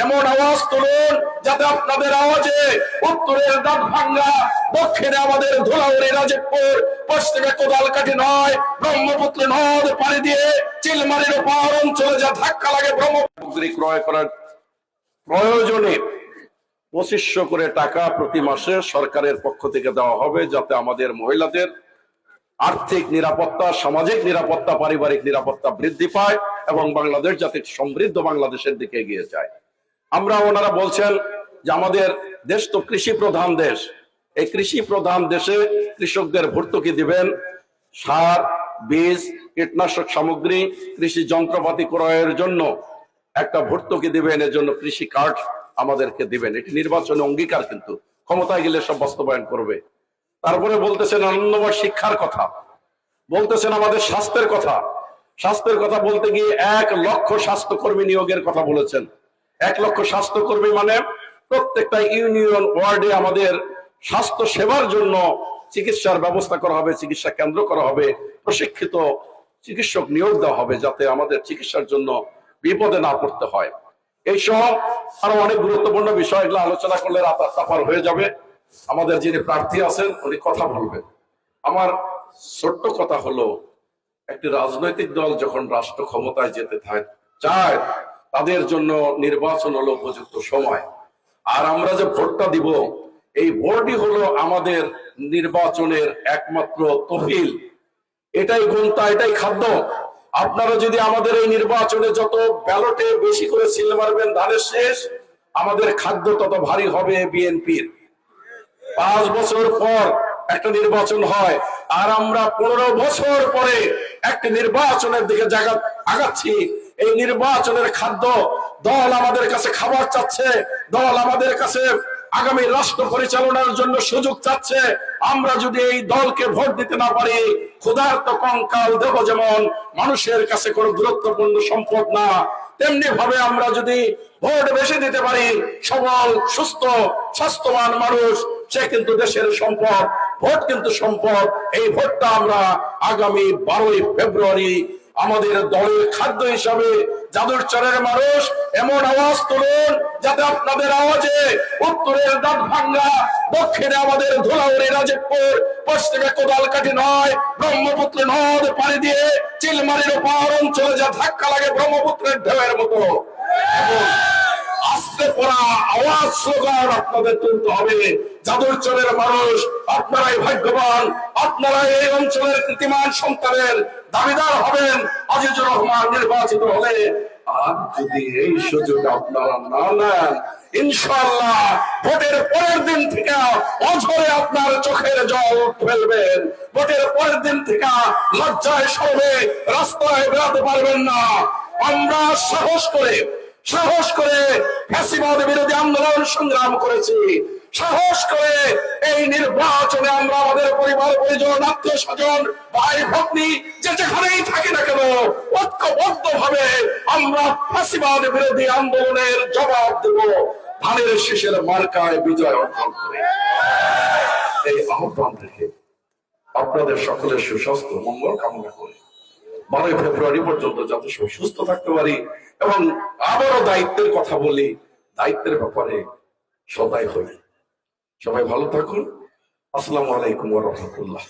এমন আওয়াজ তুলুন যাতে আপনাদের আওয়াজে উত্তরের দাঁত ভাঙ্গা, দক্ষিণে আমাদের ধুলাউড়ি রাজীবপুর, পশ্চিমে কোদালকাঠি নয় ব্রহ্মপুত্র নদ পাড়ি দিয়ে চিলমারির পাহাড় অঞ্চলে যা ধাক্কা লাগে ব্রহ্মপুত্র ক্রয় করার প্রয়োজনে 2500 করে টাকা প্রতি মাসে সরকারের পক্ষ থেকে দেওয়া হবে, যাতে আমাদের মহিলাদের আর্থিক নিরাপত্তা, সামাজিক নিরাপত্তা, পারিবারিক নিরাপত্তা বৃদ্ধি পায় এবং বাংলাদেশ যাতে সমৃদ্ধ বাংলাদেশের দিকে এগিয়ে যায়। ওনারা বলছেন যে আমাদের দেশ তো কৃষি প্রধান দেশ, এই কৃষি প্রধান দেশে কৃষকদের ভর্তুকি দিবেন, সার, বীজ, কীটনাশক সামগ্রী, কৃষি যন্ত্রপাতি ক্রয়ের জন্য একটা ভর্তুকি দিবেন, এর জন্য কৃষি কার্ড আমাদেরকে দিবেন। এটি নির্বাচনী অঙ্গীকার, কিন্তু ক্ষমতায় গেলে সব বাস্তবায়ন করবে। তারপরে বলতেছেন আনন্দময় শিক্ষার কথা, বলতেছেন আমাদের স্বাস্থ্যের কথা। স্বাস্থ্যের কথা বলতে গিয়ে 1 লক্ষ স্বাস্থ্যকর্মী নিয়োগের কথা বলেছেন। 1 লক্ষ স্বাস্থ্যকর্মী মানে প্রত্যেকটা ইউনিয়ন ওয়ার্ডে আমাদের স্বাস্থ্য সেবার জন্য চিকিৎসার ব্যবস্থা করা হবে, চিকিৎসা কেন্দ্র করা হবে, প্রশিক্ষিত চিকিৎসক নিয়োগ দেওয়া হবে, যাতে আমাদের চিকিৎসার জন্য বিপদে না পড়তে হয়। এই সহ আরো অনেক গুরুত্বপূর্ণ বিষয়, এগুলো আলোচনা করলে রাত তাপার হয়ে যাবে। আমাদের যিনি প্রার্থী আছেন উনি কথা বলবেন। আমার ছোট্ট কথা হলো, একটি রাজনৈতিক দল যখন রাষ্ট্র ক্ষমতায় যেতে চায়, তাদের জন্য নির্বাচন হলো উপযুক্ত সময়। আর আমরা যে ভোটটা দিব, এই ভোটই হলো আমাদের নির্বাচনের একমাত্র তহবিল। এটাই গুণতা, এটাই খাদ্য। আপনারা যদি আমাদের এই নির্বাচনে যত ব্যালটে বেশি করে সিল মারবেন ধানের শেষ, আমাদের খাদ্য তত ভারী হবে বিএনপির। 5 বছর পর একটা নির্বাচন হয়, আর আমরা 15 বছর পরে একটা নির্বাচনের দিকে আগাচ্ছি। এই নির্বাচনের খাদ্য দল আমাদের কাছে খাবার চাচ্ছে, দল আমাদের কাছে আগামী রাষ্ট্র পরিচালনার জন্য সুযোগ চাচ্ছে। আমরা যদি এই দলকে ভোট দিতে না পারি, ক্ষুধার্ত কঙ্কাল দেহ যেমন মানুষের কাছে কোনো গুরুত্বপূর্ণ সম্পদ না, তেমনি ভাবে আমরা যদি ভোট বেশি দিতে পারি, সবল, সুস্থ, স্বাস্থ্যবান মানুষ, সে কিন্তু দেশের সম্পদ। ভোট কিন্তু সম্পদ। এই ভোটটা আমরা আগামী 12ই ফেব্রুয়ারি আমাদের দলের খাদ্য হিসাবে যাদুরচরের মানুষ এমন আওয়াজ তুলুন যাতে আপনাদের আওয়াজে উত্তরের দাঁত ভাঙ্গা, দক্ষিণে আমাদের ধুলাউড়ি রাজীবপুর, পশ্চিমে কোদালকাঠি নয় ব্রহ্মপুত্র নদ পাড়ি দিয়ে চিলমারির পাহাড় অঞ্চলে যা ধাক্কা লাগে ব্রহ্মপুত্রের ঢেউয়ের মতো, আস্তে পড়া আওয়াজ, স্লোগান আপনাদের তুলতে হবে। যাদুরচরের মানুষ, আপনারাই ভাগ্যবান, আপনারা এই অঞ্চলের কৃতিমান সন্তানের দাবিদার হবেন আজিজুর রহমান নির্বাচিত হলে। আর যদি এই সুযোগ আপনারা না নেন, ইনশাআল্লাহ ভোটের পরের দিন থেকে অঝরে আপনার চোখের জল ফেলবেন। ভোটের পরের দিন থেকে লজ্জায় শরমে রাস্তায় বেরোতে পারবেন না। আমরা সাহস করে ফ্যাসিবাদ বিরোধী আন্দোলন সংগ্রাম করেছি। সাহস করে এই নির্বাচনে আমরা আমাদের পরিবার পরিজন, আত্মীয় স্বজন, ভাই ভগ্নী যেখানেই থাকি না কেন, ঐক্যবদ্ধ ভাবে আমরা ফ্যাসিবাদ বিরোধী আন্দোলনের জবাব দেব ধানের শীষের মার্কায় বিজয় অর্জন করে। এই আহ্বান থেকে আপনাদের সকলের সুস্বাস্থ্য মঙ্গল কামনা করে 12ই ফেব্রুয়ারি পর্যন্ত যাতে সবাই সুস্থ থাকতে পারি এবং আবারও দায়িত্বের কথা বলি, দায়িত্বের ব্যাপারে সদাই হই। সবাই ভালো থাকুন। আসসালামু আলাইকুম ওয়া রাহমাতুল্লাহ।